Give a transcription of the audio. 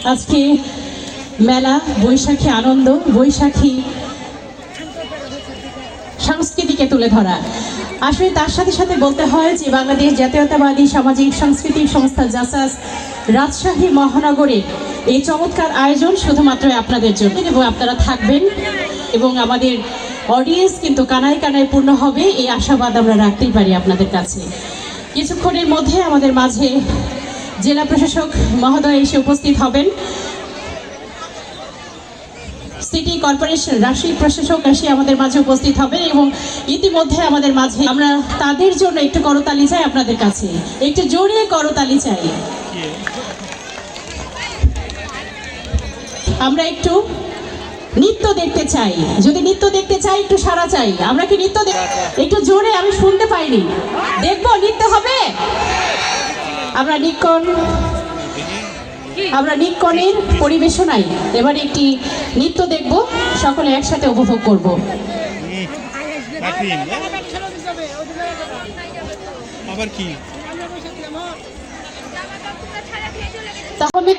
আজকে মেলা, বৈশাখী আনন্দ, বৈশাখী সংস্কৃতিকে তুলে ধরা। আসলে তার সাথে সাথে বলতে হয় যে বাংলাদেশ জাতীয়তাবাদী সামাজিক সাংস্কৃতিক সংস্থা জাসাস রাজশাহী মহানগরের এই চমৎকার আয়োজন শুধুমাত্র আপনাদের জন্য, এবং আপনারা থাকবেন এবং আমাদের অডিয়েন্স কিন্তু কানায় কানায় পূর্ণ হবে, এই আশাবাদ আমরা রাখতেই পারি আপনাদের কাছে। কিছুক্ষণের মধ্যে আমাদের মাঝে জেলা প্রশাসক মহোদয় এসে উপস্থিত হবেন, সিটি কর্পোরেশন রাজশাহী প্রশাসক এসে আমাদের মাঝে উপস্থিত হবেন, এবং ইতিমধ্যে আমাদের মাঝে আমরা তাদের জন্য একটু করতালি চাই, আপনাদের কাছে একটু জোরে করতালি চাই। আমরা একটু নৃত্য দেখতে চাই, যদি নৃত্য দেখতে চাই একটু সাড়া চাই। আমরা কি নৃত্য একটু জোরে, আমি শুনতে পাইনি, দেখবো নৃত্য হবে। আমরা নিকনের পরিবেশনায় এবারে একটি নৃত্য দেখব, সকলে একসাথে উপভোগ করব। আবার কি তাহলে